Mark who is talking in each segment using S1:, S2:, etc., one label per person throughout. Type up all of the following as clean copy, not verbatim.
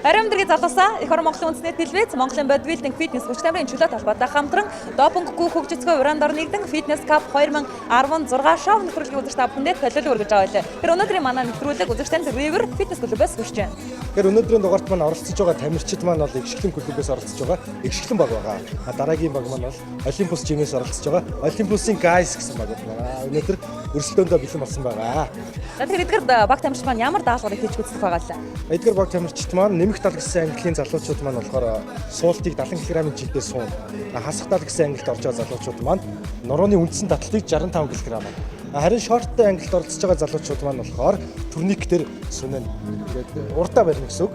S1: Арим дэргийн залуусаа эх орон Монголын үндэсний телевиз, Монголын бодибилдинг фитнес хүч тамирын чөлөө талбайтай хамтран допинггүй хөгжицгөө урандор нэгдэн Fitness Cup 2016 шоу нэвтрүүлгийн үзэгч та бүхэндээ төлөвлөгөө өргөж байгаа байлаа. Тэр өнөөдрийн манай нэвтрүүлэг үзэгчдэнд River Fitness клубээс хүрч байна.
S2: Тэгэхээр өнөөдрийн дугаарт маань оролцож байгаа тамирчид маань бол Игшгэлэн клубээс оролцож байгаа. Игшгэлэн баг байгаа. Дараагийн баг маань бол Олимпус жимээс оролцож байгаа. Олимпусын Guys гэсэн баг байна. Өнөөдөр өрсөлдөөндөө бэлэн болсон байгаа.
S1: За тэгэхээр эдгээр баг тамирчид маань ямар даалгаврыг хийж гүйцэтгэх байгаа лээ?
S2: Эдгээр баг тамирчид маань нэмэх тал гэсэн английн залуучууд маань болохоор суултыг 70 кг-ийн жилдээ суун. Хасах тал гэсэн ангилд орж байгаа залуучууд маань нурууны үндсэн таталтыг 65 кг. Харин шорттой ангилд оролцож байгаа залуучууд маань болохоор турник дээр сүнэн. Тэгээд урдаа барина гэсэн үг.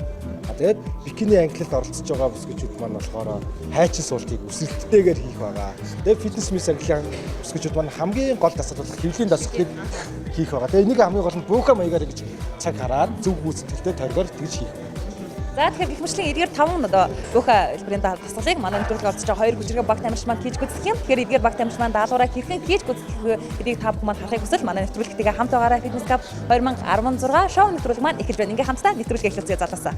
S2: Тэгээд бикини ангилд оролцож байгаа бүсгүйчүүд маань болохоор хайчин суултыг өсөлттэйгээр хийх байгаа. Тэгээд фитнес мис английн бүсгүйчүүд маань хамгийн гол дасгал болох хэвлийн дасгалыг хийх байгаа. Тэгээд энийг хамгийн гол нь бүүхэ маягаар гэж цаг хараад зөв гүйцэтгэлтэй торгоор тэгж хийх.
S1: За тэгэхээр гэх мэтлийн эдгээр 5 бүүхэ хэлбэрийн дасгалыг манай нэвтрүүлгээр оролцож байгаа 2 хүчирхэг баг тамирч маань хийж гүйцэтгэх юм. Тэгэхээр эдгээр баг тамирч маань даалгавраа хэрхэн хийж гүйцэтгэх эдийг та бүхэн маань харахыг хүсвэл манай нэвтрүүлэгтэйгээ хамт байгаарай. Fitness Cup 2016 шоу нэвтрүүлэг маань эхэлж байна. Ингээ хамтдаа нэвтрүүлгээ эхлүүлцгээе залуусаа.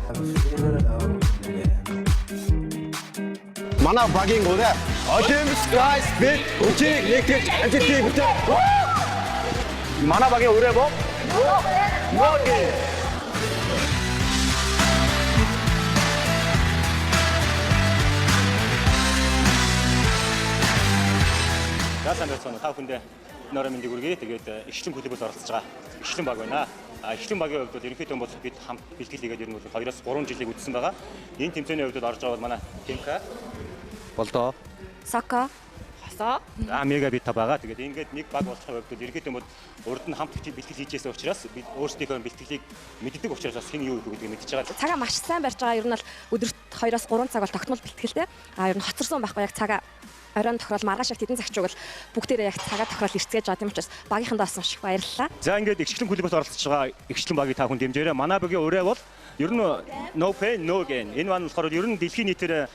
S3: Манай багийн үрээ Olympus Guys бид үчиг нэгтгэж амжилтыг бүтээ. Манай багийн үрээ боо. Моги. Яасан байсан та бүхэндээ нөрөө мэндийг хүргэе. Тэгээд Игшгэлэн клубээс оролцож байгаа Игшгэлэн баг байна. Игшгэлэн багийн хувьд ерөнхийдөө бол бид хамт бэлтгэл хийгээд ер нь 2-3 жилийг үдсэн байгаа. Энэ тэмцээний хувьд орж байгаа бол манай Тимка болдоо.
S1: Сака. Хасаа.
S3: Мега бит та байгаа. Тэгээд ингээд нэг баг болчихсон хувьд ерөнхийдөө бол урд нь хамт бэлтгэл хийжсэн учраас бид өөрсдийнхөө бэлтгэлийг мэддэг учраас хэн юу гэдгийг мэдчихэж байгаа.
S4: Цагаа маш сайн барьж байгаа. Ер нь бол өдөрт 2-3 цаг бол тогтмол бэлтгэлтэй. Ер нь хоцорсон байхгүй яг цагаа оройн тохирол маргааш яг тэдэн цагчуг бол бүгдээрээ яг цагаа тохирол ирцгээж байгаа юм учраас багийнхандаа бас маш их баярлалаа.
S3: За ингээд Игшгэлэн клубээс оролцож байгаа Игшгэлэн багийг та хүн дэмжээрэй. Манай багийн өрөө бол ер нь no pain no gain. Энэ маань болохоор ер нь дэлхийн нийтээр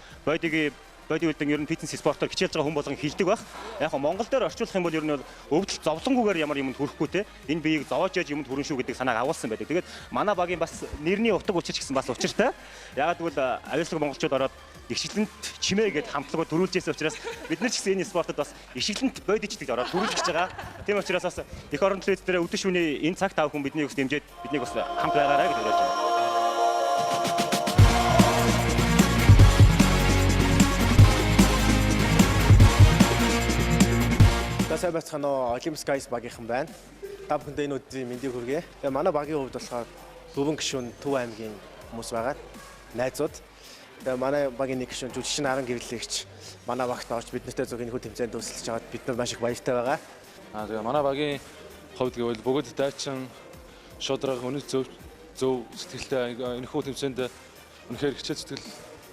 S3: бодибилдинг ер нь фитнес спортоор хичээж байгаа хүн болгон хилдэг байх. Яг нь Монгол дээр орчуулах юм бол ер нь өвдөлт зовлонгүйгээр ямар юмд хүрэхгүй те. Энэ биеийг зовоож яаж юмд хүрэн шүү гэдэг санааг агуулсан байдаг. Тэгээд манай багийн бас нэрний утга учир гэсэн бас учиртай. Ягаад гэвэл аюулгүй монголчууд ороод Игшгэлэнт чимээгээд хамтлагууд төрүүлжсэн учраас бид нар ч гэсэн энэ спортод бас Игшгэлэнт бодичдыг ороод төрүүлж гэж байгаа. Тийм учраас бас эх орон төлөвлөлтөөр өдөр шөнийн энэ цаг тав хүн биднийг бас дэмжиж биднийг бас хамт байгаарай гэж хэлж байна.
S5: Сайн байцгаана уу? Olympus Guys багийнхан байна. Та бүхэндээ энэ өдрийн мэндийг хүргэе. Тэгээ манай багийн хувьд болохоор Дөвөн гишүүн Төв аймгийн хүмүүс байгаа. Найзууд. Тэгээ манай багийн нэг гишүүн Жүжигчин Аран гэрлэгч манай багт орж бид нартай зөв энэхүү тэмцээнд төсөлж байгаад бид нар маш их баяртай байгаа.
S6: Тэгээ манай багийн хувьд гэвэл бүгд дайчин шудраг өнөг зөв сэтгэлтэй энэхүү тэмцээнд үнэхээр хичээл сэтгэл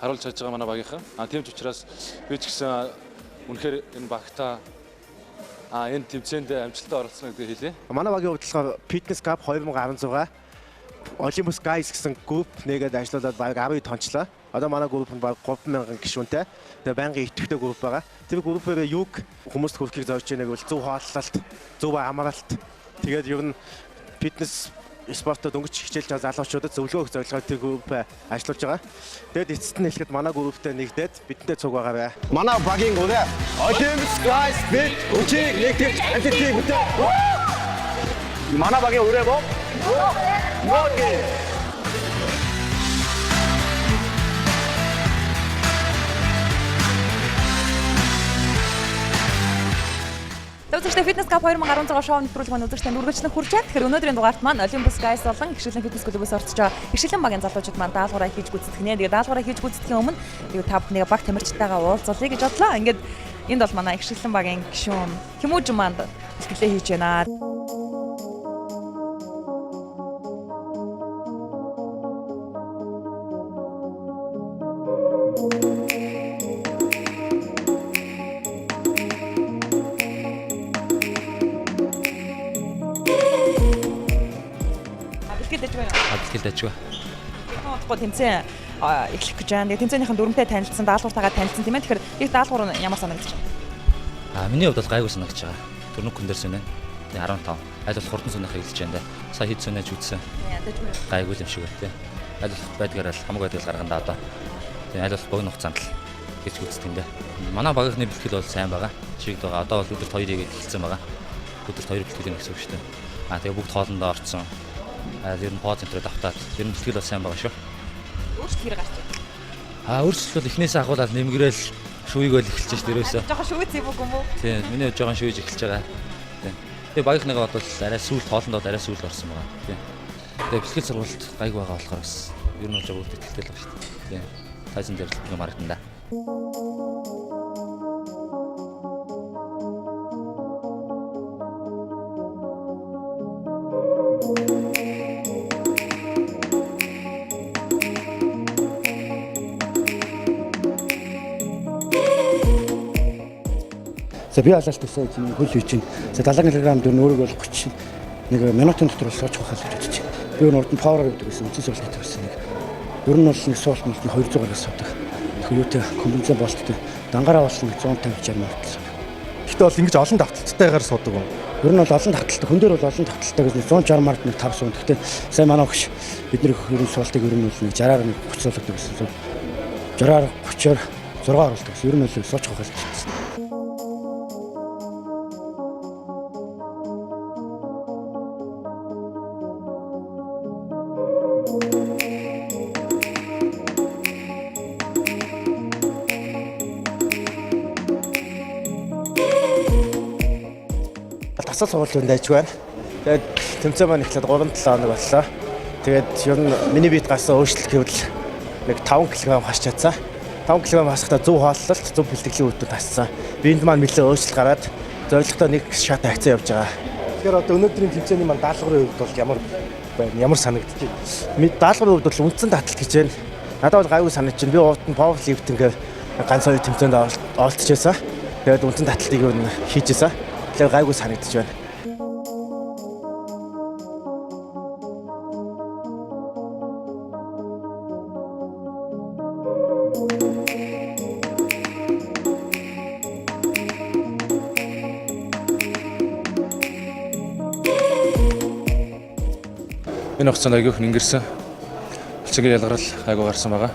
S6: харуулж чадж байгаа манай багийнхан. Тийм ч учраас би ч гэсэн үнэхээр энэ багтаа энэ тэмцээнд амжилттай оролцсон гэдгийг хэлье.
S5: Манай багийн хувьд болохоор Fitness Cup 2016 Olympus Guys гэсэн групп нэгээд ажиллаулаад баг 12 тончлоо. Одоо манай групп нь баг 3000 гишүүнтэй. Тэгээ байнгын идэвхтэй групп байгаа. Тэр группээр юг хүмүүст хүргэхийг зорж байгааг бол зөв хооллолт, зөв амралт. Тэгээд ер нь фитнес спортод өнгөч хичээлж байгаа залуучуудад зөвлөгөө өгөх зорилгоор тэр групп ажиллаж байгаа. Тэгээд эцэст нь хэлэхэд манай групптэй нэгдээд бидэнтэй цуг байгаарай.
S3: Манай багийн үрээ Olympus Guys бид үчиг нэгтгэж амжилтыг бүтээ. Манай багийн үрээ боо. Моги.
S1: Төвчтэй Fitness Cup 2016 шоу нэвтрүүлэг маань үзэгчдэнд үргэлжлэн хүрч байна. Тэгэхээр өнөөдрийн дугаарт маань Olympus Guys болон Игшгэлэн Fitness клубээс орцож байгаа Игшгэлэн багийн залуучууд маань даалгавраа хийж гүйцэтгэнэ. Тэгээд даалгавраа хийж гүйцэтгэхийн өмнө та бүхнийг баг тамирчтайгаа уулзуулъя гэж бодлоо. Ингээд энд бол манай Игшгэлэн багийн гишүүн Хүмүүжин маань бэлтгэлээ хийж байна.
S7: Бэлтгэлдэж байна.
S1: Гоо тэмцээн эхлэх гэж байна. Тэмцээнийхэн дүрмтэй танилцсан, даалгавартайгаа танилцсан тийм ээ. Тэгэхээр их даалгавар нь ямар санагдаж байна?
S7: Миний хувьд бол гайгүй санагдаж байгаа. Төрнөг хүн дээр сүнэ. Тэгээ 15. Аль болох хурдан сүнэхээ хэлж байна да. Сая хэд сүнэж үзсэн. Гайгүй юм шиг байна тий. аль байдгаар л хамаг байдал гарганда одоо. Тэгээ аль богино хугацаанд л гэж үздэг юм даа. Манай багийнхны бэлтгэл бол сайн байгаа. Чигд байгаа. Одоо бол өдөрт 2-ыг эхэлсэн байгаа. Өдөрт 2 бэлтгэл гэсэн үг шүү дээ. Тэгээ бүгд хоолндоо орцсон. Ер нь пооз энтрээ давтаад ер нь бэлтгэл бол сайн байгаа шүү.
S1: Өөрчлөлт хэр гарч байна?
S7: Өөрчлөлт бол эхнээсээ ахуулаад нэмгрээл шүүийг бол эхэлж шүү дээрөөсөө.
S1: Жохон шүүц юм уу?
S7: Тийм, миний хувьд жоохон шүүж эхэлж байгаа. Тийм. Тэгээ багийнхныгаа бол арай сүүл хоолндоо арай сүүл орсон байгаа. Тийм. Тэгээ бэлтгэл сургалт гайг байгаа болохоор бас ер нь бол бүгд ихтэй л байгаа шүү дээ. Тийм. Тайзан дээр л юм харагдана да.
S8: За би алалт гэсэн хөл хийж чинь. За 70 кг дөр өөрөг бол 31 минутын дотор бол сууж хахал гэж бодож байна. Би өөр урд нь павер гэдэг гэсэн үндсэн суулт гэдэг байсан нэг. Ер нь бол нэг суулт нь 200-аас суудаг. Тэгэхээр юутай компенсац болттой. Дангаараа болсон 150-60 минут.
S2: Гэхдээ бол ингэж олон давталтайгаар суудаг юм.
S8: Ер нь бол олон давталтай. Хүн дээр бол олон давталтай гэж 160 минут нэг 5 суун. Гэхдээ сайн манай өгч бидний ер нь суултыг ер нь бол нэг 60-аар нэг 30 суулдаг гэсэн. 60-аар 30-аар 6 оруулдаг гэсэн. Ер нь бол сууж хахал гэж байна.
S5: Тасал суултанд дайж байна. Тэгээд тэмцээн маань эхлээд 3-7 хоног боллоо. Тэгээд ер нь миний биед гарсан өөрчлөлт гэвэл нэг 5 кг хасч чадсан. 5 кг хасахдаа зөв хооллолт, зөв бэлтгэлийн үүдүүд тассан. Биед маань нэлээд өөрчлөлт гараад зорилготой нэг шат хагцаа явж байгаа.
S2: Тэгэхээр одоо өнөөдрийн тэмцээний маань даалгаврын хувьд бол ямар санагдчих вэ?
S5: Даалгаврын хувьд бол үндсэн татлалт гэж байна. Надад бол гайгүй санагдаж байна. Би увд нь power lifting-ээр ганц хоёр тэмцээнд оролцож байсан. Тэгээд үндсэн татлалтыг юу хийжсэн. Тэгэхээр гайгүй санагдаж байна.
S6: Энэ хугацаанд агиох ингэрсэн. Булчингийн ялгарл айгуу гарсан байгаа.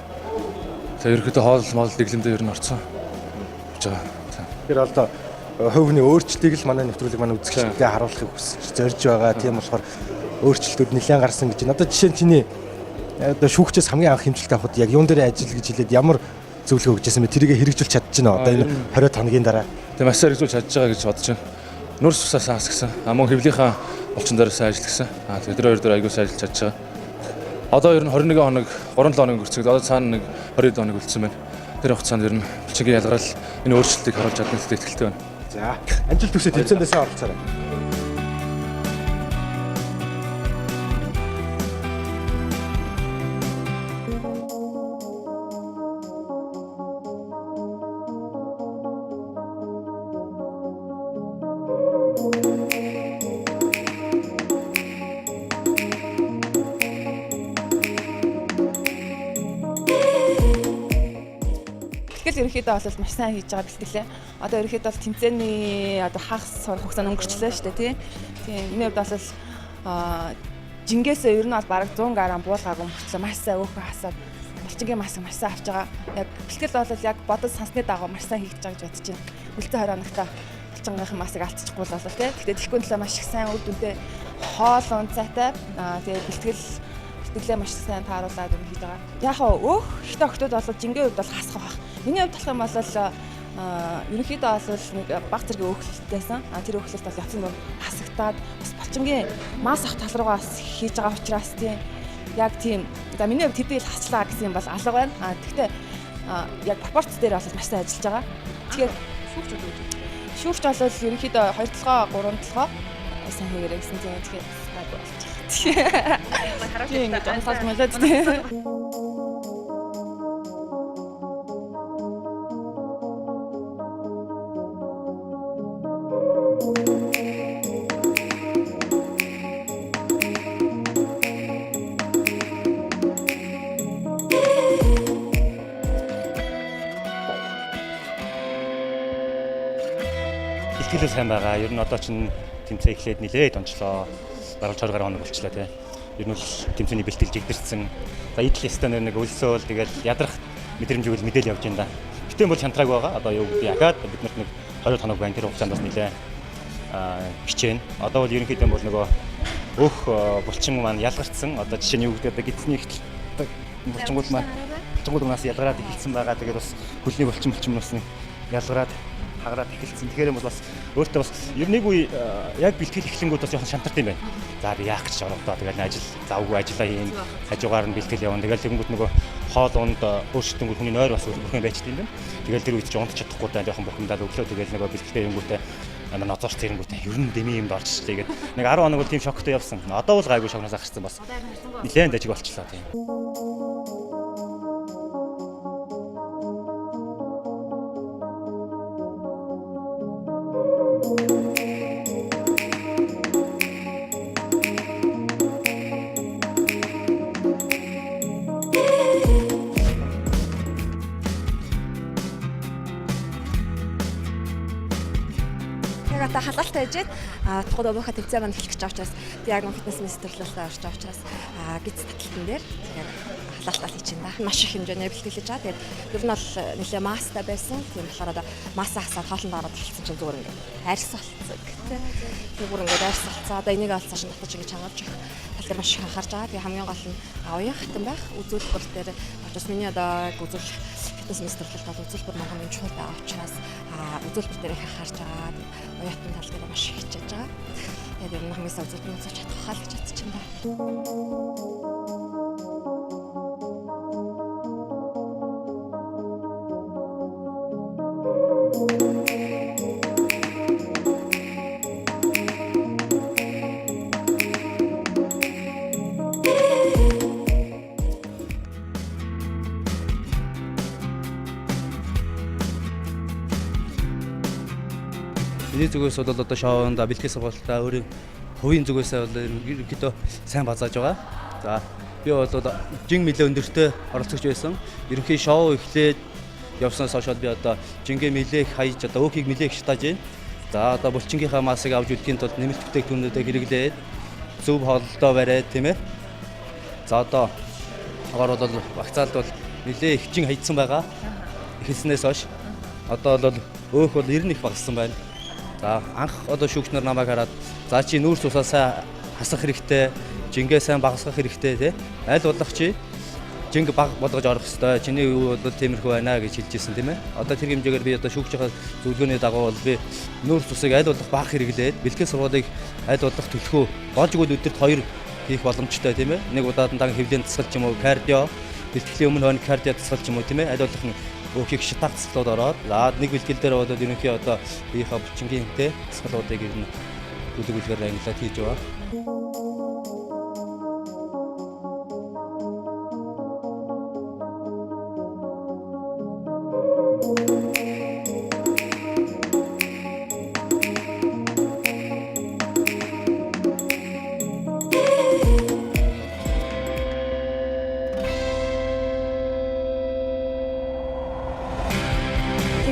S6: Тэгээ ерөөхдөө хоол моол дэглэмдээ ер нь орцсон. Гэж байгаа.
S2: Тэгэхээр одоо хувийн өөрчлөлтийг л манай нэвтрүүлэг манай үзэгчдэд харуулахыг хүсэж зорж байгаа. Тийм болохоор өөрчлөлтүүд нэлээд гарсан гэж байна. Одоо жишээ нь чиний одоо шүүгчээс хамгийн анх хэмжилт авахд яг юун дээр ажил гэж хэлээд ямар зөвлөгөө өгчээсэн бэ? Тэрийг хэрэгжүүлж чадчихна одоо энэ 20 хоногийн дараа.
S6: Тэгээ маш хэрэгжүүлж чадж байгаа гэж бодож байна. Нүрс усаас хаас гисэн. Мөн хэвлийнхаа булчин дээр сайн ажилласан. Тэгээ тэр хоёр дээр аягүй сайн ажиллаж чадж байгаа. Одоо ер нь 21 хоног, 3-7 хоног өнгөрцөг. Одоо цаана нэг 20 хоног үлдсэн байна. Тэр хугацаанд ер нь булчингийн ялгарл энэ өөрчлөлтийг харуулж чадна гэдэгт итгэлтэй байна.
S2: За, амжилт хүсье тэмцээндээ сайн оролцоорой.
S1: Ерөнхийдөө бол маш сайн хийж байгаа бэлтгэлээ. Одоо ерөнхийдөө бол тэмцээний одоо хагас хугацаанд өнгөрчлөө шүү дээ, тийм. Миний хувьд бол жингээсээ ер нь бол бараг 100 г буулгаагүй мөртлөө маш сайн өөхөө хасаад булчингийн маск маш сайн авч байгаа. Яг бэлтгэл бол яг бодож сансны дагуу маш сайн хийж байгаа гэж бодож байна. Үлдсэн 20 хоногта булчингийнхын масыг алдчихгүй л болов тийм. Гэхдээ тэгэхгүй нэлээ маш их сайн үр дүнтэй хоол унцаатай. Тэгээ бэлтгэлээ маш сайн тааруулаад хийж байгаа. Яг өөх ихтэй охтууд бол жингээ хувьд бол хасах байх. Миний хувьд болох юм бол ерөнхийдөө бол нэг баг зэргийн өөхлөлттэйсэн. Тэр өөхлөлт бол яцсан нь хасагтаад бас булчингийн мас ах тал руугаа хийж байгаа учраас тийм яг тийм за миний хувьд тэдийг хасчлаа гэсэн юм бол алга байна. Гэхдээ яг пропорц дээр бол маш сайн ажиллаж байгаа. Тэгэхээр шүүгч бол ерөнхийдөө 2 толгой 3 толгой сайн хийгээрэй гэсэн тийм тэгэхээр гайгүй болж байгаа. Тийм ингэж онцлог мэлээд тийм.
S3: Бэлтгэлээ сайн байгаа. Ер нь одоо чинь тэмцээн эхлээд нилээд онцлоо. Бараг 20 гаруй хоног болчихлоо тий. ер нь бол тэмцээний бэлтгэл жигдэрсэн. За идэл ястаа нэг өлсөөл тэгэл ядрах мэдрэмж өгөл мэдээл явж байна да. Гэтэл бол шантрааг байгаа. Одоо юу гэдэг ягаад бид нарт нэг 20 хоног байна тэр хугацаанд бас нэлээ хичээнэ. Одоо бол ерөнхийдөө бол нөгөө өөх булчин маань ялгарцсан. Одоо жишээ нь юу гэдэг гидсний ихтэл булчингууд маань булчингуудаас ялгараад эхэлсэн байгаа. Тэгээд бас хөлний булчин бас ялгараад хагараад эхэлсэн. Тэгэхээр бол бас өөртөө бас ер нь нэг үе яг бэлтгэл эхлэнгүүд бас жоохон шантарт юм байна. За би яах гэж оролдоо. Тэгээд ажил завгүй ажиллаа хийн. Хажуугаар нь бэлтгэл явна. Тэгээд тэгэнгүүт нөгөө хоол унд өөрчлөлтөнгүүд хүний нойр бас бүрхэн байж тийм байна. Тэгээд тэр үед ч унтж чадахгүй даа жоохон бухимдаад өглөө тэгээд нөгөө бэлтгэлтэй юмгүүтээ ноцорч тэрэнгүүтээ ер нь дэмий юмд орчлээ гэдэг. Нэг 10 хоног бол тийм шоктой явсан. Одоо бол гайгүй шокноос гарсан бас. Нилээн дажиг болчихлоо тийм.
S4: Та халаалтай ээжээд тухайд обоха тэмцээн маань эхлэх гэж байгаа учраас би яг фитнес министрлэлээс орж байгаа учраас гиз таталтан дээр тэгэхээр халаалтаа хийж байна. Маш их хэмжээний бэлтгэл хийж байгаа. Тэгээд ер нь бол нэлээ маастай байсан. Тийм болохоор одоо маасаа хасаад хоолнд ороод эхэлсэн чинь зүгээр ингээд арьс болцсон гэдэг. Тэр бүр ингээд арьс болцоо. Одоо энийг олцоо шин татаж ингэж хамгаалж байгаа. Тал дээр маш их анхаарч байгаа. Тэгээ хамгийн гол нь оюун хатан байх. Үзүүлбэр дээр очиж миний одоо үзүүл фитнес министрлэлд бол үзүүлбэр маань чухал байгаа учраас үзүүлбэр дээр их анхаарч байгаа. Оюутан тал дээр маш их хичээж байгаа. Тэгээд ер нь хамгийн үзүүлбэр үзүүлж чадах хаа л гэж бодож байна.
S9: Миний зүгээс бол одоо шоунд бэлтгэл сургалтаа өөрийн хувийн зүгээс бол ерөнхийдөө сайн базааж байгаа. За би бол жин нэлээ өндөртэй оролцогч байсан. Ерөнхий шоу эхлээд явснаас хойш би одоо жингээ нэлээ хайж одоо өөхийг нэлээ их шатааж байна. За одоо булчингийнхаа масыг авч үлдэхийн тулд нэмэлт бүтээгдэхүүнүүдээ хэрэглээд зөв хооллолтоо бариад тийм ээ. За одоо агаар бол вакцаалд бол нэлээ их жин хайдсан байгаа. Эхэлснээс хойш одоо бол өөх бол 90 их багассан байна. За анх одоо шүүгч нар намайг хараад за чи нүүрс усаа сайн хасах хэрэгтэй, жингээ сайн багасгах хэрэгтэй тий. Аль болох чи жинг баг болгож орох хэрэгтэй. Чиний үе бол тиймэрхүү байна гэж хэлжсэн тийм ээ. Одоо тэр хэмжээгээр би одоо шүүгчийнхаа зөвлөгөөний дагуу бол би нүүрс усыг аль болох бага хэрэглээд бэлтгэл сургуулийг аль болох төлөхөө болж өгөл өдөрт 2 хийх боломжтой тийм ээ. Нэг удаад нь хэвлэлийн дасгал ч юм уу, кардио, бэлтгэлийн өмнө хойно кардио дасгал ч юм уу тийм ээ. Аль болох өөхийг шатаах цэцлүүд ороод нэг бэлтгэл дээр бол ерөнхий одоо биеийнхээ булчингийн тэ цэцлүүдийг ер нь үлгэр ангилаад хийж байгаа.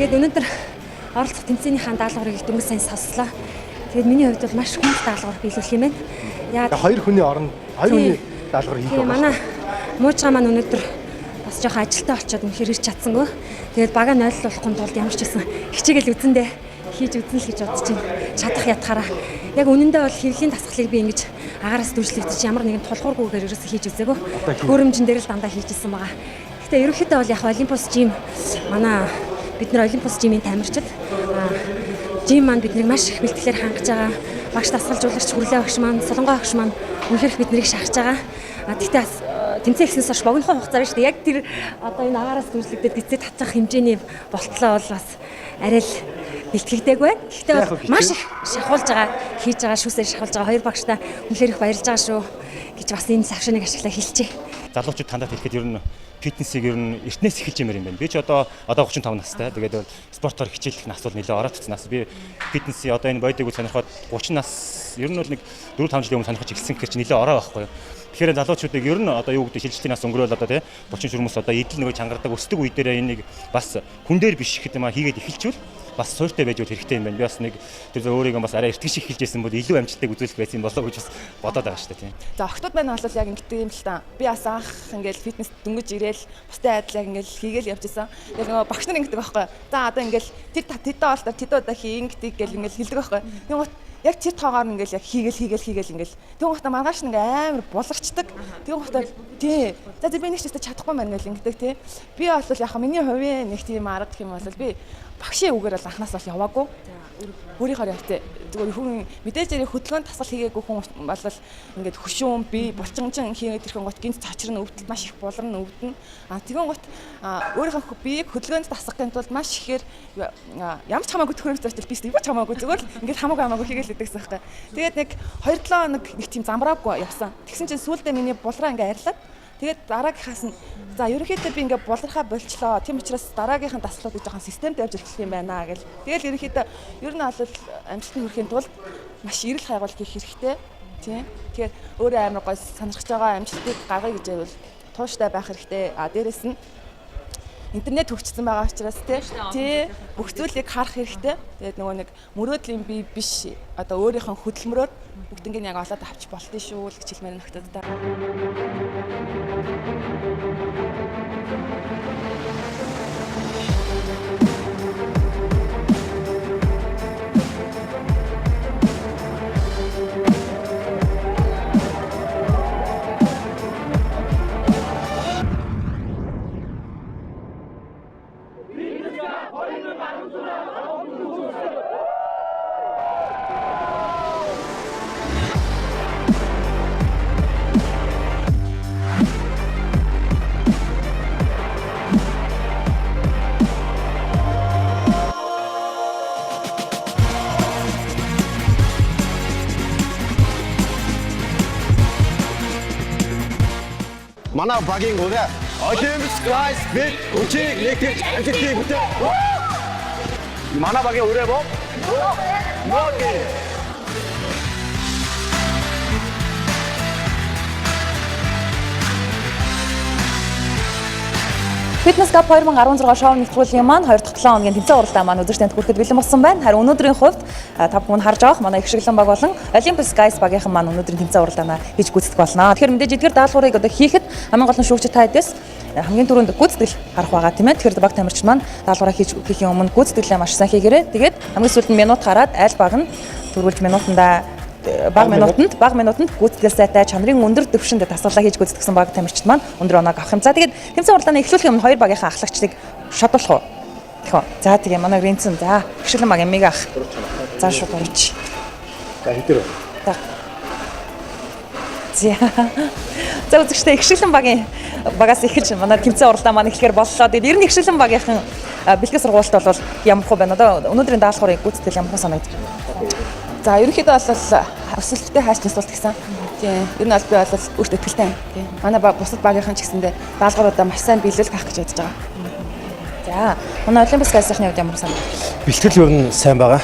S4: Тэгээд өнөөдөр оролцох тэмцээнийхаа даалгаврыг дөнгөж сайн сонслоо. Тэгээд миний хувьд бол маш хүнд даалгавар биелүүлэх юм байна.
S2: Яг хоёр хүний оронд хоёр хүний даалгавар хийх байна.
S4: Манай муужгаа маань өнөөдөр бас жоохон ажилтаа очиод үнэхээр ирч чадсангүй. Тэгээд бага нойлуулахгүй тулд ямар ч байсан хичээгэл үзэндээ хийж үзэн л гэж бодож байна. Чадах ятгаараа. Яг үнэндээ бол хэвлэлийн дасгалыг би ингэж агаараас дүүжлэгдэж ямар нэгэн тулгуургүйгээр ерөөсөө хийж үзээгүй. Хөрөмжн дээр л дандаа хийж ирсэн байгаа. Гэхдээ ерөнхийдөө бол яг Олимпос жим манай бид нар Олимпос жимийн тамирчид жим маань биднийг маш их бэлтгэлээр хангаж байгаа. Багш дасгалжуулагч хүрлээ багш маань, солонгоо багш маань үнэхээр биднийг шахаж байгаа. Тэгтээ тэмцээн эхлэнээс хойш богинохон хугацаа байна шүү дээ. Яг тэр одоо энэ агаараас дүүжлэгдээд гизээ татчих хэмжээний болтлоо бол бас арай л бэлтгэдэг байна. Гэхдээ бол маш их шахуулж байгаа, хийж байгаа шүүсээр шахуулж байгаа хоёр багштай үнэхээр их баярлж байгаа шүү гэж бас энэ савшныг ашиглаа хэлчихье.
S3: Залуучууд тандаад хэлэхэд ер нь фитнесийг ер нь эртнээс эхэлж юмэр юм байна. Би ч одоо 35 настай. Тэгээд спортоор хичээлэх нас бол нэлээд ороодсон нас. Би фитнесийг одоо энэ бодийг сонирхоод 30 нас ер нь бол нэг 4-5 жилийн өмнө сонирхож эхэлсэн гэхээр чи нэлээд ороо байхгүй юу. Тэгэхээр залуучуудыг ер нь одоо юу гэдэг шилжилтийн нас өнгөрөөл одоо тий 30 хүмүүс одоо эдэл нөгөө чангардаг өсдөг үе дээр энийг бас хүн дээр биш гэхэд юм а хийгээд эхэлчихвэл бас суйртай байж бол хэрэгтэй юм байна. Би бас нэг тэр өөрийгөө бас арай эртгэж их хэлжсэн бол илүү амжилттай үзүүлэх байсан болоо гэж бас бодоод байгаа шүү дээ тийм.
S1: За охтууд байна бол яг ингэдэг юм л та. Би бас анх ингээл фитнес дөнгөж ирээл бусдын адил яг ингээл хийгээл явж исэн. Яг нөгөө багш нар ингэдэг байхгүй. За одоо ингээл тэд удаа хийнгдэг гэл ингээл хэлдэг байхгүй. Тэгвэл яг тэр тоогоор ингээл яг хийгээл ингээл тэгвэл маргааш нэг амар булгарчдаг. Тэгвэл тий. За би нэг ч чадахгүй маань гэл ингэдэг тий. Би бол яг миний хувийн нэг тийм арга гэх юм бол би багшийн үгээр бол анханаас бол яваагүй. Өөрийнхөө явтаа зүгээр хүн мэдээж зэрэг хөдөлгөөнд тасгал хийгээгүй хүн бол ингээд хөшөөн би булчинжин хийгээд ирэхэн гот гинт цаачир нь өвдөл маш их буларна өвдөн. Тэгэн гот өөрийнхөө биеийг хөдөлгөөнд тасгахын тулд маш ихээр ямар ч хамаагүй төхөөрөмж зарчил би юу ч хамаагүй зүгээр л ингээд хамаагүй хийгээл идэгсэн байхгүй. Тэгээд нэг 2-7 хоног нэг тийм замбраагүй явсан. Тэгсэн чинь сүүлдээ миний булраа ингээд арилаад тэгээд дараагийнхаас нь за ерөнхийдөө би ингээ булрахаа болчлоо. Тийм учраас дараагийнхын дасгалуудыг жоохон системтэй явж эхлэх юм байна гэл. Тэгэл ерөнхийдөө ер нь бол амжилтанд хүрэхин тулд маш эрэл хайгуул хийх хэрэгтэй. Тийм. Тэгэхээр өөрөө амар гой сонирхож байгаа амжилтыг гаргая гэж байвал тууштай байх хэрэгтэй. Дээрэс нь интернет хөгжсөн байгаа учраас тий бүх зүйлийг харах хэрэгтэй. Тэгээд нөгөө нэг мөрөөдлийн бие биш одоо өөрийнхөө хөдөлмөрөөр бүгднийг яг олоод авч болтын шүү л гэж хэлмээр нөхдөд.
S5: Манай багийн гурай Olympus Guys бид үчиг нэгтгэж амжилтыг бүтээ. Манай багийн өрөө боо. Ногоо.
S1: Fitness Cup 2016 шоу нэвтрүүлгийн маань 2 дахь 7 хоногийн тэмцээн уралдаан маань өдөртөнд хүрэхэд бэлэн болсон байна. Харин өнөөдрийн хувьд та бүхэн харж байгаа манай их шиглэн баг болон Olympus Guys багийнхан маань өнөөдрийн тэмцээн уралдаанаа хийж гүйцэтгэх болно. Тэгэхээр мэдээж эдгээр даалгаврыг одоо хийхэд хамгийн гол нь шүүгчид та хэдээс хамгийн түрүүнд гүйцэтгэл харах байгаа тийм ээ. Тэгэхээр баг тамирч маань даалгавраа хийхийн өмнө гүйцэтгэлээ маш сайн хийгээрэй. Тэгээд хамгийн сүүлд нь минут гараад аль баг нь түрүүлж минутанда баг минутанд гүйцэтгэл сайтай чанарын өндөр дэвшинд тасгалаа хийж гүйцэтгсэн баг тамирчид маань өндөр оноог авах юм. За тэгээд тэмцээн уралдааны эхлүүлэх юм хоёр багийнхаа ахлагчдыг шодуулах уу? Тэхөө. За тэгээ манай Ринцэн за гişлэн баг эмиг ах. За шууд орч.
S2: За хэдэр вэ?
S1: За үзэгчтэй гişлэн багаас эхэлж манай тэмцээн уралдаан маань эхлэхээр боллоо. Тэгээд ер нь гişлэн багийнхан бэлтгэл сургуульд бол ямар хөө байна. Одоо өнөөдрийн даалгаврыг гүйцэтгэл ямар хөө санагдаж байна? За ерөнхийдөө бол өсөлттэй хайж нисуулт гэсэн. Тийм. Ер нь бол би бол өөртөө итгэлтэй. Тийм. Манай бусад багийнхан ч гэсэндээ даалгавруудаа маш сайн биелүүлэх байх гэж бодож байгаа. За, манай Olympus Guys-ийн хувьд ямар санаа?
S5: Бэлтгэл ер нь сайн байгаа.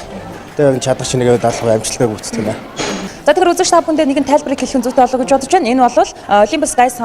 S5: Тэгээд чадах шинэгээ даалгавар амжилттай гүйцэтгэх юм.
S1: За тэгэхээр үзэгч та бүхэндээ нэгэн тайлбарыг хэлэх зүйтэй болов гэж бодож байна. Энэ бол Olympus Guys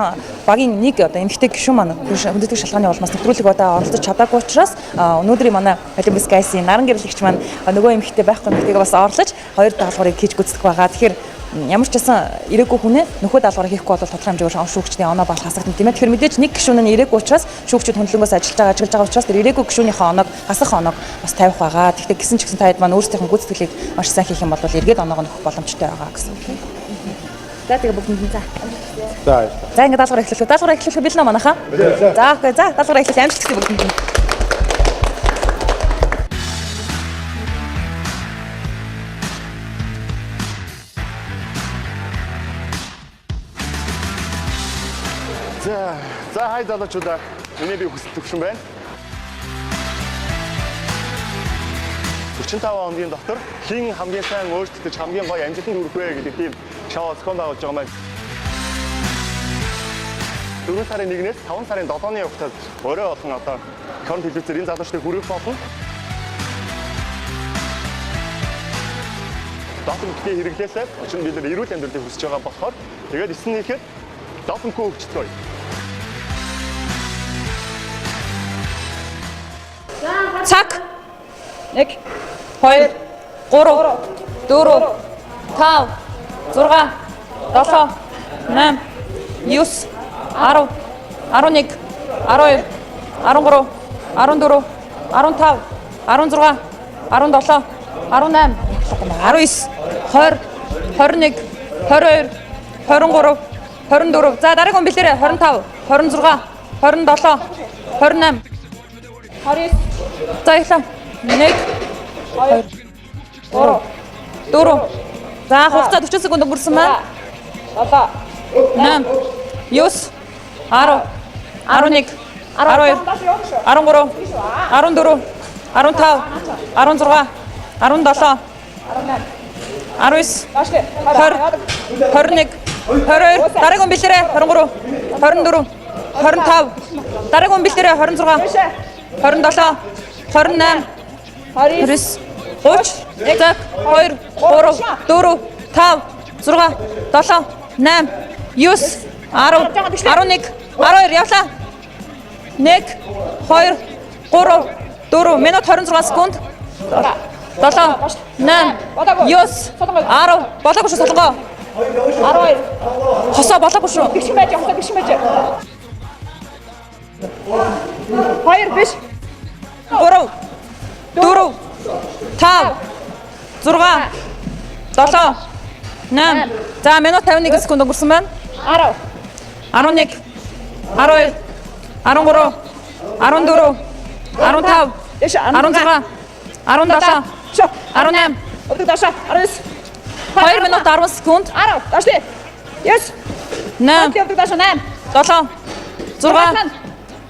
S1: багийн нэг одоо эмэгтэй гишүүн маань хүндэтгэх шалгааны улмаас нэвтрүүлэг одоо оролцож чадаагүй учраас өнөөдрийн манай Olympus Guys-ийн наран гэрэлтгч маань нөгөө эмэгтэй байхгүй эмэгтэйгээ бас орлож хоёр даалгаврыг хийж гүйцэтгэх байгаа. Тэгэхээр ямар ч гэсэн ирээгүй хүнээ нөхөд даалгавар хийхгүй бол тодорхой хэмжээгээр шүүгчдийн оноо балах хасагдана тийм ээ. Тэгэхээр мэдээж нэг гишүүн нь ирээгүй учраас шүүгчид хөндлөнгөөс ажиллаж байгаа учраас тэр ирээгүй гишүүнийхээ оноог хасах оноог бас тавих байгаа. Тэгэхдээ гисэн ч гэсэн таад маань өөрсдийнхөө гүйцэтгэлийг маш сайн хийх юм бол эргээд оноог нөхөх боломжтой байгаа гэсэн үг. За тэгээ бүгд за. За ингээд даалгавар эхлүүлээ. Даалгавар эхлүүлэх бэлнэ манайхаа. За окей. За даалгавар эхлүүлээ. Амжилт хүсье бүгд.
S10: За хай залуучуудаа миний би хүсэл төвшин байна. 45 хоногийн дотор хин хамгийн сайн өөрчлөлтөж хамгийн гоё амжилтанд хүрэх вэ гэдэг тийм шоу зохион байгуулж байгаа маань. 4 сарын 1-ээс 5 сарын 7-ны хугацаанд өөрөө болон одоо конт хэлбэрээр энэ залуучдыг хүргэх болно. Допинг хэрэглээсээ очинд бид нар эрүүл амьдралыг хүсэж байгаа болохоор тэгээд эсн хийхэд допинггүй хөгжцгөөе.
S1: Цаг 1 2 3 4 5 6 7 8 9 10 11 12 13 14 15 16 17 18 19 20 21 22 23 24 за дараагийн хүн бэлдээрэй 25 26 27 28 29 за ихлаа 1 2 3 4 за хугацаа 40 секунд өнгөрсөн байна 7 8 9 10 11 12 13 14 15 16 17 19 20 21 22 дараагийн хүн бэлдээрэй 23 24 25 дараагийн хүн бэлдээрэй 26 27 28 29 30 за 2 3 4 5 6 7 8 9 10 11 12 явлаа 1 2 3 4 минут 26 секунд 7 8 9 10 болоогүй шүү солонгоо 12 хосоо болоогүй шүү бишин байж хосоо бишин байж 2 биш 3 4 5 6 7 8 за минут 51 секунд өнгөрсөн байна 10 11 12 13 14 15 16 17 18 2 минут 10 секунд 10 дашли 9 8 7 6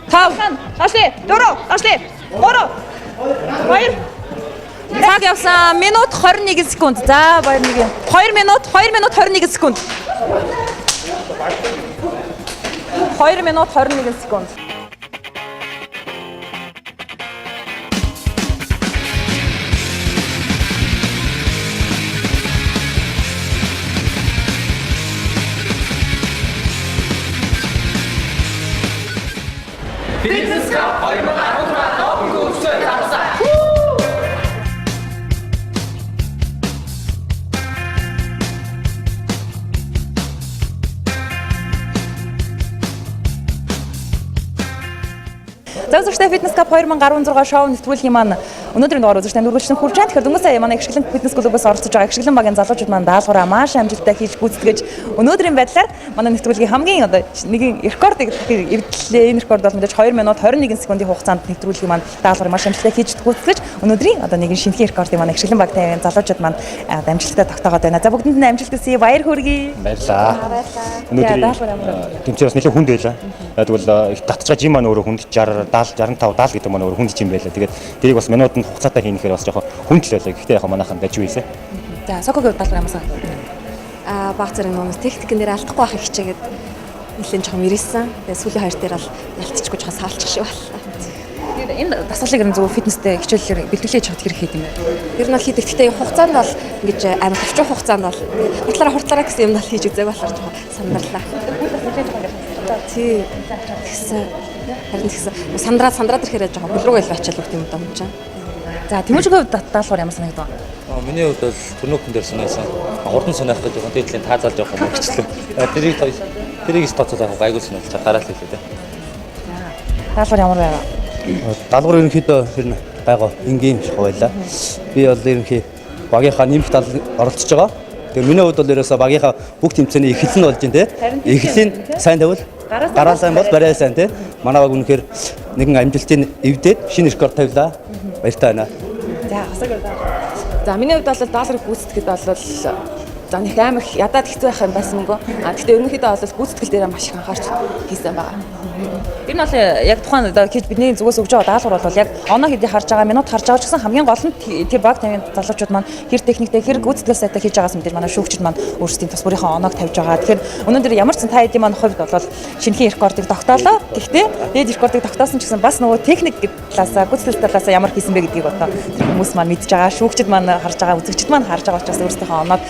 S1: 5 дашли 4 дашли 3 2 цаг явсан минут 21 секунд за баяр нэг 2 минут 21 секунд 2 минут 21 секунд
S11: Fitness Cup 2013 Open Course гарсан.
S1: За үзэгчдээ Fitness Cup 2016 шоу нэвтрүүлгийн маань өнөөдрийн дугаар үзэгчдээ үргэлжлэн хүрч байна. Тэгэхээр дөнгөж сая манай Гэрчлэн Fitness клубээс оролцож байгаа Гэрчлэн багийн залуучууд маань даалгавраа маш амжилттай хийж гүйцэтгэж өнөөдрийн байдлаар манай нэвтрүүлгийн хамгийн одоо нэгэн рекордыг эвдлээ. Энэ рекорд бол мэдээж 2 минут 21 секундын хугацаанд нэвтрүүлгийн маань даалгаврыг маш амжилттай хийж гүйцэтгэж өнөөдрийн одоо нэгэн шинэхэн рекордыг манай Гэрчлэн багийн залуучууд маань амжилттай тогтоогоод байна. За бүгдэнд нь амжилт хүсье. Баяр хүргэе.
S3: Баярлалаа. Өнөөдрийн тэмцээн бас нэлээд хүнд байлаа. Тэгвэл татчгаа жим маань өөрөө хүнд 60 65 70 гэдэг маань өөрөө хүнд жим байлаа. Тэгээд тэрийг бас минутанд хугацаатай хийнэхээр бас жоохон хүнд л байлаа. Гэхдээ яг манайхан дажгүй ийсэ.
S1: За сокогийн даалгавар ямаасаа.
S4: Баг зэрэг нуунаас техникэн дээр алдахгүй байх хичээгээд нэлээд жоохон ирсэн. Тэгээд сүүлийн хоёр дээр бол ялтчихгүй жоохон саалчих шиг боллоо.
S1: Тэгээд энэ дасгалыг ер нь зөв фитнестэй хичээлээр бэлтгэлээ чад хэрэг хийх юм бэ?
S4: Ер нь бол хийдэг. Гэхдээ хугацаанд бол ингэж амар төвчөн хугацаанд бол хурдлаараа гэсэн юм бол хийж үзээ болохоор жоохон сандралаа. Тий. Харин тэгсэн сандраад ирэхээр жоохон хөл рүү ачаал өгт юм даа юм чинь.
S1: За Тэмүүжгийн даалгавар ямар санагдав?
S7: Миний хувьд бол түрнөөхөн дээр санаасан. Хурдан санаах гэж жоохон дээдлийн таазаал жоохон мөрчлөө. Тэрийг тооцоолох гайгүй санаалж гараал хэлээ дээ.
S1: Даалгавар ямар байга?
S9: Даалгавар ерөнхийдөө ер нь гайгүй энгийн шах байлаа. Би бол ерөнхий багийнхаа нэмэлт оролцож байгаа. Тэгээ миний хувьд бол ерөөсөө багийнхаа бүх тэмцээний эхлэл нь болж байна те. Эхлэлийн сайн тавил гараа сайн бол барай сайн те. Манай баг үнэхээр нэгэн амжилтын эвдээд шинэ рекорд тавилаа. Баяртай байна.
S1: За асаг байна. За миний хувьд бол даалгаврыг гүйцэтгэхэд бол за нэг амар ядаад хэцүү байх юм байсан мөгөө. Гэхдээ ерөнхийдөө бол гүйцэтгэл дээр маш их анхаарч хийсэн байгаа. Энэ бол яг тухайн хийж бидний зүгээс өгж байгаа даалгавар бол яг оноо хэдий харж байгаа, минут харж байгаа ч гэсэн хамгийн гол нь тэр баг тавийн залуучууд маань хэр техниктэй, хэр гүйцэтгэл сайтай хийж байгаас мэдээж манай шүүгчид маань өөрсдийн тус бүрийнхээ оноог тавьж байгаа. Тэгэхээр өнөөдөр ямар ч та хэдийн маань хувьд бол шинэхэн рекордыг тогтоолоо. Гэхдээ дээд рекордыг тогтоосон ч гэсэн бас нөгөө техник талаасаа, гүйцэтгэл талаасаа ямар хийсэн бэ гэдгийг одоо хүмүүс маань мэдж байгаа, шүүгчид маань харж байгаа, үзэгчид маань харж байгаа учраас өөрсдийнхөө оноог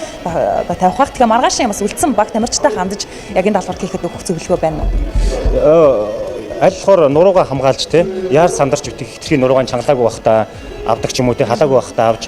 S1: тавих байх. Тэгэхээр маргааш юм бас үлдсэн баг тамирчтай хандаж яг энэ даалгавар хийхэд өгөх зөвлөгөө байна уу?
S3: Аль болохоор нуруугаа хамгаалж те яар сандарч үтэх хитрхийн нуруугаа чангалаагүй бах та авдаг ч юм уу те халаагүй байхдаа авч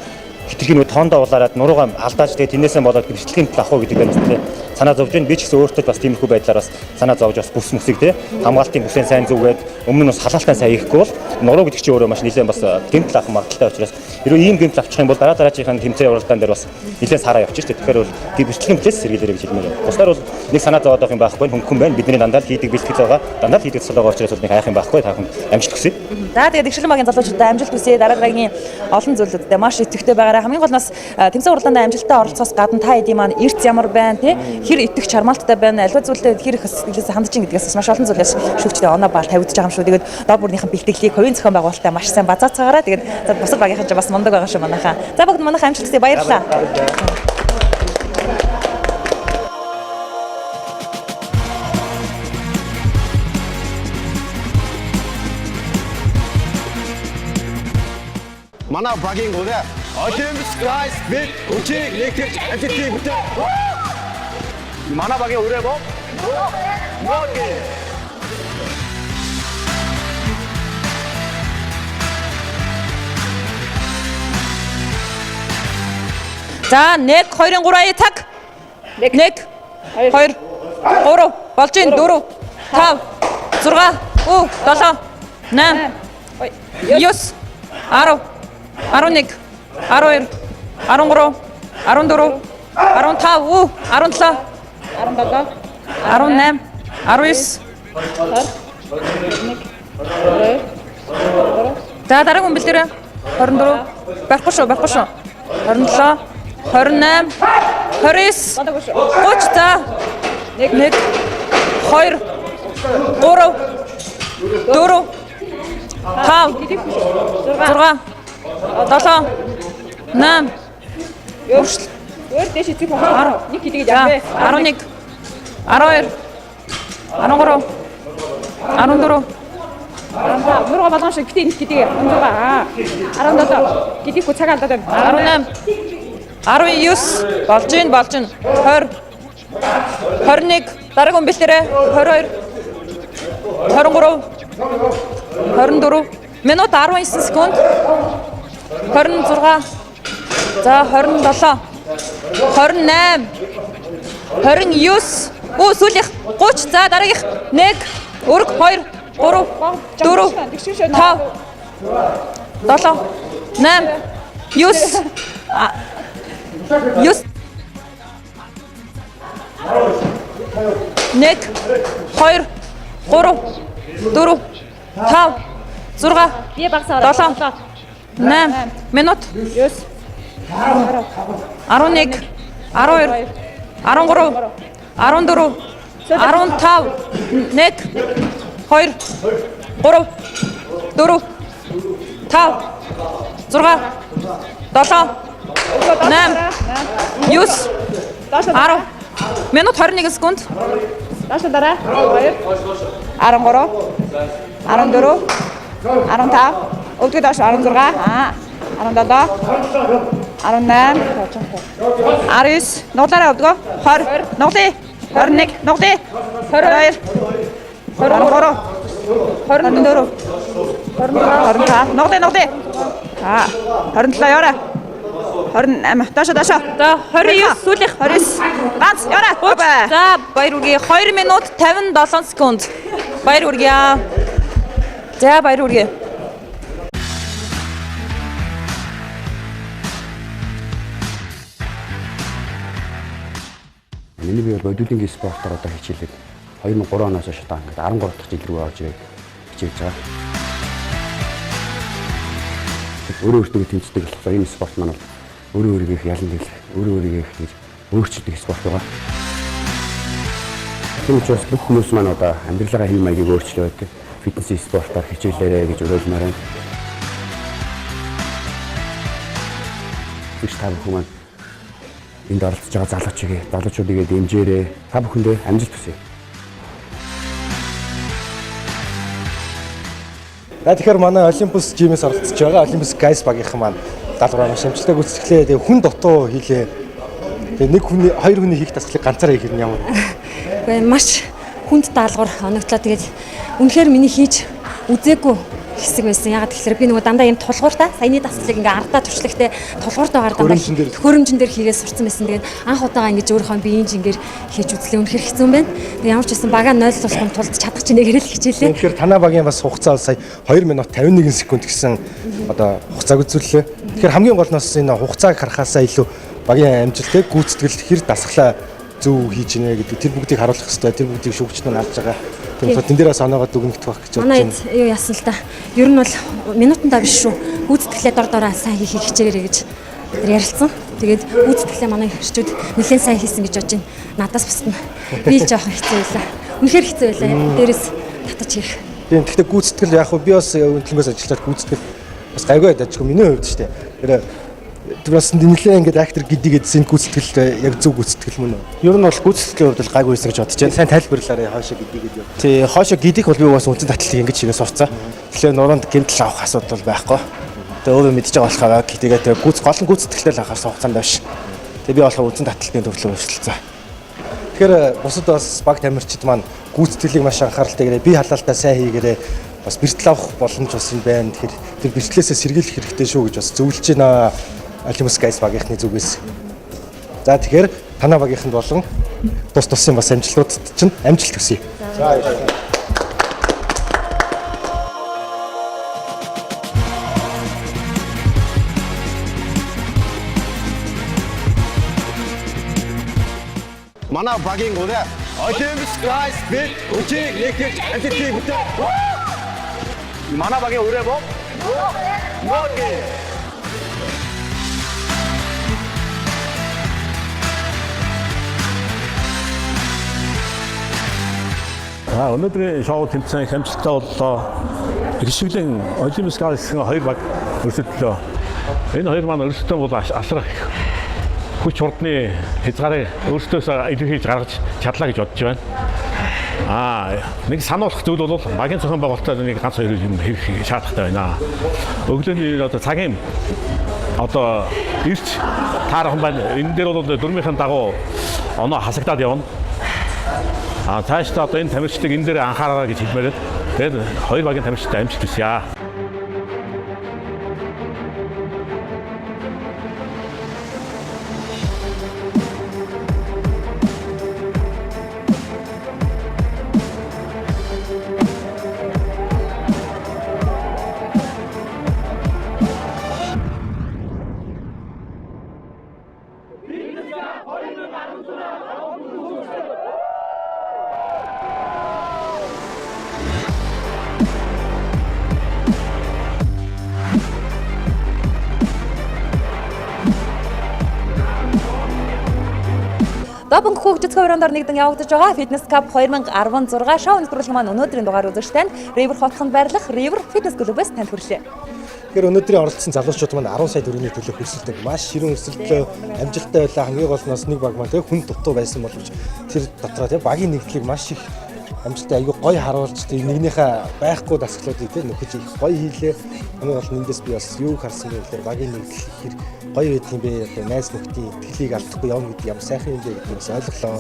S3: хитрхийн тоондоо улаарад нуруугаа алдааж тэгээ тэрнээсээ болоод бичлэгийн авах уу гэдэг нь те санаа зовж байна. Би ч гэсэн өөртөө бас тиймэрхүү байдлаар бас санаа зовж бас бүс мөсийг те хамгаалтын бүсээ сайн зүгээд өмнө нь бас халаалтаа сайн хийхгүй бол нуруу гэдэг чинь өөрөө маш нэлээд бас гэмтэл авах магадaltaй учраас ерөө ийм гэмтэл авчих юм бол дараагийн тэмцээн уралдаан дээр бас нэлээд сараа явчих шүү дээ. Тэгэхээр бол бичлэгийн плэс сэргийлэрэй гэж хэлмээр байна. Бусдаар бол нэг санаа зовоод байх юм байхгүй хөнгөн байна. Бидний дандаа л хийдэг бэлтгэл байгаа. Дандаа л хийдэг цэцэл байгаа учраас нэг хайх юм байхгүй та хүн амжилт хүсье.
S1: За тэгээд Игшилэн багийн залуучуудаа амжилт хүсье. Дараагийн олон зүйлүүдэд маш итгэвтэй байгаарай. Хамгийн гол нь тэмцээн уралдаанд амжилттай оролцохоос гадна та эдийн маань эрт ямар байна тий хэр итгэх чармаалттай байна аливаа зүйлтэй хэр их сэтгэлээс хандж ин гэдгээс маш олон зүйлээс шүүгчдээ оноо баал тавигдж байгаа юм шүү. Тэгээд доод бүрнийхэн бэлтгэлийг хувийн зохион байгуулалтаа маш сайн базаацгаараа тэгээд бусад багийнхан ч бас мундаг байгаа шүү манайхаа. За бүгд манайхаа амжилт хүсье. Баярлалаа.
S10: Манай багийн гурав Olympus Guys бид үчиг нэгтгэж амжилтыг бүтээ. Манай багийн өрөө боо. Мөөгөө.
S1: За 1 2 3 таг. 1 2 3 болж ийн 4 5 6 7 8 9 10 11 12 13 14 15 17 18 19 За дараагийн бэлдэрээ 24 байхгүй шүү 27 28 29 30 за 1 2 3 4 5 6 7 8 өөр дэш эцэг хүмүүс нэг хийгээд явъя. 11 12 13 14 мөргө болгон шиг гэдэг гэдэг 16 17 гэдэг хү цаг алдаад 18 19 болж ийн 20 21 дараагийн бэлтэрээ 22 23 24 минут 19 секунд 26 за 27 28 29 сүүлийнх 30 за дараагийнх 1 өрг 2 3 4 5 7 8 9 9 1 2 3 4 5 6 би багсаа 7 8 минут 9 11 12 13 14 15 1 2 3 4 5 6 7 8 9 10 минут 21 секунд Даашаа дараа 2 13 14 15 өвдгөө дааш 16 17 18 19 нуглаараа өвдгөө 20 нуглий 21 нуглий 22 23 24 25 нуглий 27 яваа 28 даашаа за 29 сүүлийнх 29 ганц яваа за баяр үргээ 2 минут 57 секунд баяр үргээ за баяр үргээ
S8: Миний би бодибилдинг спортоор одоо хичээлээд 2003 оноос хойш одоо ингээд 13 дахь жил рүү орж ирээд хичээж байгаа. Өөрөө өөртөө тэмцдэг болохоор энэ спорт маань бол өөрөө өөрийгөө их ялан дийлэх, өөрөө өөрийгөө их гэж өөрчилдөг спорт байгаа. Тийм учраас бүх хүмүүс маань одоо амьдралаа хэм маягийг өөрчлөөд фитнес спортоор хичээлээрэй гэж уриалмаар байна. Их та бүхэн маань энд оролцож байгаа залуучуудыг дэмжээрэй. Та бүхэндээ амжилт хүсье.
S2: Тэгэхээр манай Olympus Gym-с оролцож байгаа Olympus Guys багийнхан маань даалгавраа маш амжилттай гүйцэтгэлээ. Тэгээ хүн дотоо хийлээ. Тэгээ нэг хүний хоёр хүний хийх тасгалыг ганцаараа хийх нь ямар?
S4: Гэхдээ маш хүнд даалгавар оногдлоо. Тэгээд үнэхээр миний хийж үзээгүй хэсэг байсан. Ягаад тэгэхээр би нөгөө дандаа юм тулгууртай саяны дасгалыг ингээ ардаа туршлагатай тулгууртай гараад хөрөмжин дээр хийгээд сурцсан байсан. Тэгээд анх удаага ингэж өөрийнхөө биеийн жингээр хийж үзлээ. Үнэхээр хэцүү юм байна. Тэгээд ямар ч байсан бага 0 болохын тулд чадах чинь нэгэрэл хичээлээ.
S2: Тэгэхээр танаа багийн бас хугацаа бол сая 2 минут 51 секунд гэсэн одоо хугацааг үзүүллээ. Тэгэхээр хамгийн гол нь бас энэ хугацааг харахаасаа илүү багийн амжилтыг гүйцэтгэл хэр дасглаа зөв хийж гинэ гэдэг тэр бүгдийг харуулах хэрэгтэй. Тэр бүгдийг шүүгчнүүд нь харж байгаа. Тэгэхээр тэн дээрээс оноогоод дүгнэх байх гэж бодож байна.
S4: Манай юу яасан л та. Ер нь бол минутандаа биш шүү. Гүйцэтгэлээ дор дороо сайн хийхийг хичээгээрэй гэж ярилцсан. Тэгээд гүйцэтгэлээ манай хэрчүүд нэлээд сайн хийсэн гэж бодож байна. Надаас бусна. Би жоохон хэцүү байлаа. Үнэхээр хэцүү байлаа. Дээрээс татаж хийх.
S2: Тийм гэхдээ гүйцэтгэл яг би бас өндлөнгөөс ажиллаад гүйцэтгэл бас гайгүй дажгүй миний хувьд шүү дээ. Тэгэхээр бас нэлээд ингээд актер гэдийгэдсэн гүйцэтгэл яг зөв гүйцэтгэл мөн үү?
S5: Ер нь бол гүйцэтгэлийн хувьд бол гайгүй байсан гэж бодож байна.
S2: Сайн тайлбарлаарай хаашаа гэдийгэд юу.
S5: Тий, хаашаа гэдгийг бол би бас үнцэн татлыг ингэж хийгээ сурцсан. Тэгэхээр нуруунд гэмтэл авах асуудал байхгүй. Тэгээ өөрөө мэдж байгаа болохоор тэгээд гол нь гүйцэтгэлтэй л анхаарсан хугацаанд биш. Тэгээ би болохоор үнцэн татлын төвлөрөө өршөлтсөн.
S2: Тэгэхээр бусад бас баг тамирчид маань гүйцэтгэлийг маш анхааралтай гэрээ би халаалтаа сайн хийгээрээ бас бэртэл авах боломж бас юм байна. Тэгэхээр тэр бэртлээсээ сэргийлэх хэрэгтэй шүү гэж бас зөвлөж байна. Олимпос гайс багийнхны зүгээс. За тэгэхээр танаа багийнханд болон тус тусын бас амжилтуудад чинь амжилт хүсье. За баярлалаа.
S10: Манай багийн ураа Олимпос гайс бид өчиг нэгтгэж амжилтыг бүтээ. Манай багийн ураа боо. Мөөгэй.
S12: Өнөөдрийн шоу тэмцээн амжилттай боллоо. Гişглийн Олимпос гайсгийн хоёр баг өрсөлдлөө. Энэ хоёр маань өрсөлдөөн бол асрах хүч хурдны хязгаарыг өөрсдөөсөө илэрхийлж гаргаж чадлаа гэж бодож байна. Нэг сануулгах зүйл бол багийн зохион байгуулалтад нэг ганц хоёр юм хийх шаардлагатай байна. Өглөөний одоо цагийн одоо ирч таархан байна. Энэ дээр бол дөрмийнхэн дагуу оноо хасагдаад явна. Цаашдаа одоо энэ тамирчдыг энэ дээр анхаараа гэж хэлмээр байна. Тэгээд хоёр багийн тамирчдад амжилт хүсье.
S1: Допинг хөгжих хувирандаар нэгдэн явагдаж байгаа Fitness Cup 2016 шоу нэвтрүүлэг маань өнөөдрийн дугаар үзэгчтэнд River хотхонд байрлах River Fitness Club-ээс танд хүрэлээ.
S2: Тэгэхээр өнөөдрийн оролцсон залуучууд маань 10 сая төгрөгийн төлөө хөрсөлдөг. Маш ширүүн өрсөлдөө амжилттай байлаа. Хамгийн гол нь нэг баг маань хүн дутуу байсан боловч тэр дотроо багийн нэгдлийг маш их амжилттай аягүй гоё харуулж нэгнийхээ байхгүй дасгалуудыг нөхөж их гоё хийлээ. Хамгийн гол нь эндээс би бас юу харсан бэ гэхээр багийн нэгдэл ихэр гоё байт юм бэ. Одоо найз нөхдийн итгэлийг алдахгүй явна гэдэг ямар сайхан юм бэ гэдгийг бас ойлголоо.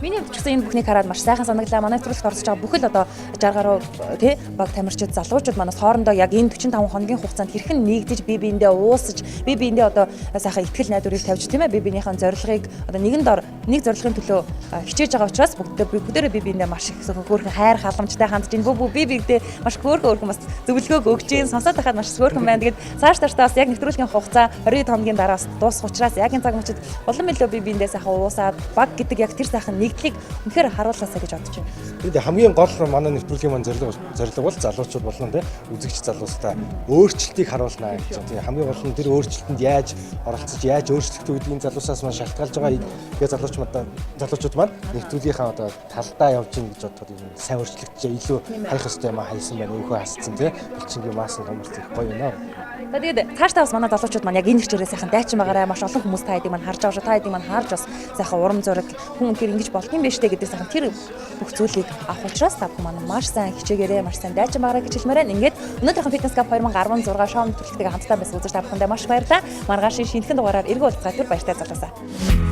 S1: Миний хувьд ч гэсэн энэ бүхний хараад маш сайхан санагдлаа. Манай нэвтрүүлэгт оролцож байгаа бүхэл одоо 60 гаруй тий баг тамирчид залуучууд манаас хоорондоо яг энэ 45 хоногийн хугацаанд хэрхэн нэгдэж бие биендээ уусаж бие биендээ одоо сайхан ихтгэл найдварыг тавьж тийм ээ бие биенийхэн зорилгыг одоо нэгэн дор нэг зорилгын төлөө хичээж байгаа учраас бүгдээрээ бие биендээ маш их хөөрхөн хайр халамжтай хандж ийн бие биендээ маш хөөрхөн бас зөвлөгөөг өгч ийн сонсоод байхад маш хөөрхөн байна. Тэгээд цааш тааштай бас яг нэвтрүүлгийн хугацаа 22 хоногийн дараас дуусах учраас яг энэ цаг мөчид улам илүү бие биендээ сайхан уусаад баг гэдэг яг тэр сайхан нэгдлийг үнэхээр харууллаасаа гэж бодож байна.
S2: Тэгээд хамгийн гол манай нэвтрүүлгийн маань зорилго бол залуучууд болон тий үзэгч залуустай өөрчлөлтийг харуулна гэж байна. Тийм хамгийн гол нь тэр өөрчлөлтөнд яаж оролцож яаж өөрчлөлтөө гэдгийг залуусаас маань шалтгаалж байгаа. Тэгээд залуучууд маань нэвтрүүлгийнхаа одоо талдаа явж ийн гэж бодоход юм сайн өөрчлөгдөж илүү хайх ёстой юм хайсан байна. Өөхөө хасцсан тий булчингийн маасан томорч их гоё байна.
S1: Тэгээд цаашдаа бас манай залуучууд маань яг энэ хичээрээ сайхан дайчин байгаарай. Маш олон хүмүүс та хэдийг маань харж байгаа шүү. Та хэдийг маань харж бас сайхан урам зориг хүн үнээр ингэж болт юм биш үү гэдэг сайхан тэр бүх зүйлийг авах учраас та бүхэн маань маш сайн хичээгээрэй, маш сайн дайчин байгаарай гэж хэлмээр байна. Ингээд өнөөдрийн Fitness Cup 2016 шоу нэвтрүүлэгтэйгээ хамтдаа байсан үзэж та бүхэндээ маш баярлалаа. Маргааш шинэхэн дугаараар эргэн уулзах түр баяртай залуусаа.